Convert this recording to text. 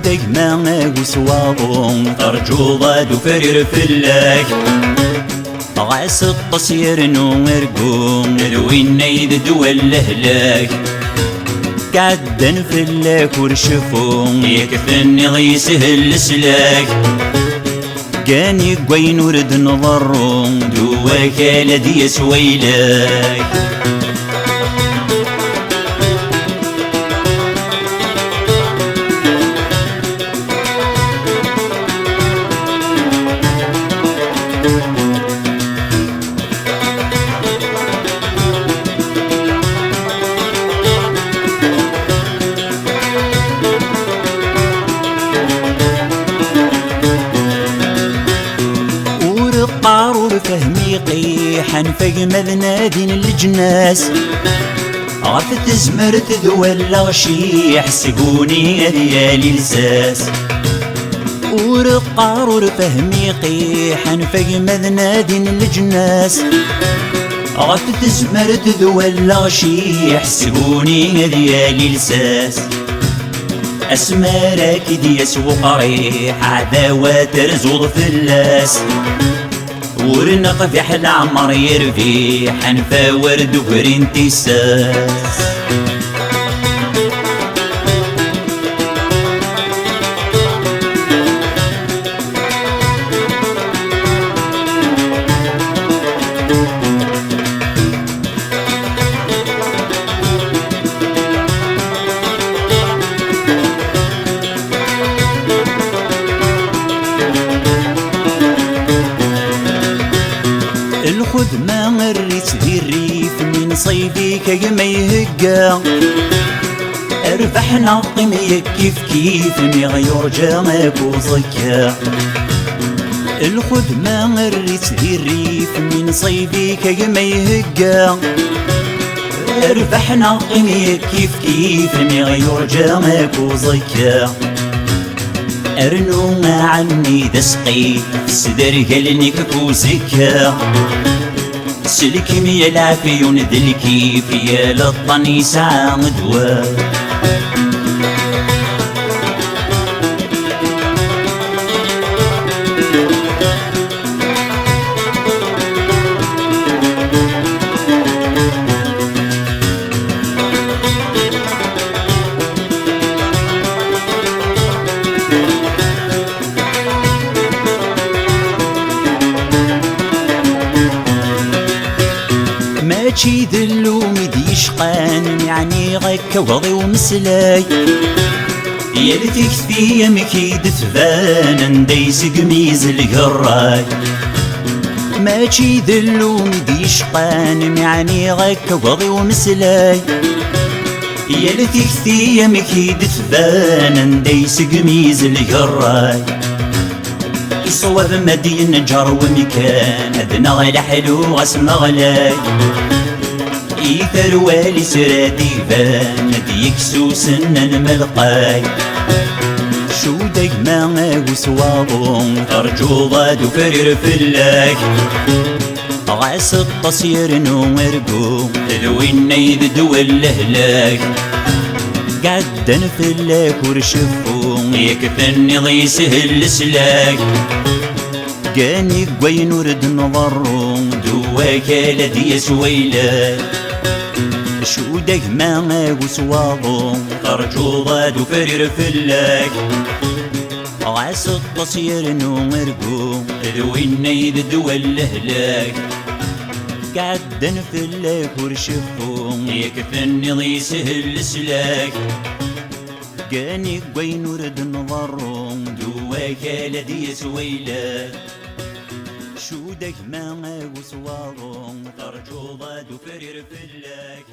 دقما وسواضون ترجو ضاد وفرير فلاك غاس الطسير نورقوم الوين يد دول الهلاك قعدن فلاك ورشفوم يكفني غيسهل السلاك كاني قوين ورد نضرهم دواك لدي سويلاك قارور فهمي قيحا فقمذ نادين الجناس غفت زمرت ذوال غشيح سقوني ليالي لساس قارور فهمي قيحا فقمذ نادين الجناس غفت زمرت ذوال غشيح سقوني ليالي لساس أسمارك دي سوق ريح عداوة ترزوض فلاس ورنق في حل عمر يرفي حنفا ورد وفرين تيساس الخدمة مريت ذي الريف من صيدي كما يهقا اربح نقم كيف كيف مغيور جامك وزكا الخدمة مريت ذي الريف من صيدي كما يهقا اربح نقم كيف كيف مغيور جامك وزكا ارنو ما عني دسقي صدر قلني كفوزكا سلكي ميا العافي وندلكي فيا للطني ساعة مدوى ماشي ذلو مدي شقان يعني غيك وضي ومسلاي يا لتكفي مكيد تبان نديس قميز القراي ماشي ذلو مدي شقان يعني غيك وضي ومسلاي يا لتكفي مكيد تبان نديس قميز القراي صواب مدين جار ومكان أدنى غير حلو غسم غلاي إيثر والي سرادي فان ديكسو سنن ملقاي شو دقما وسواضون ترجو ضاد وفرير فلاك غاس الطسير نورقو الوين يد دول الهلاك قعدن فلاك ورشفوم يكفني ضيسهل السلاك كاني قوين ورد نضرهم دواك لدي سويلاك شو دقما وسواضون ترجو ضاد وفرير فلاك غاس الطسير نورقو الوين يد دول الهلاك قعدن فلاك ورشفوم يكفني ضيسهل السلاك كاني قوين ورد نضرهم دواك لدي سويلاك شو دقما وسواضون ترجو ضاد وفرير فلاك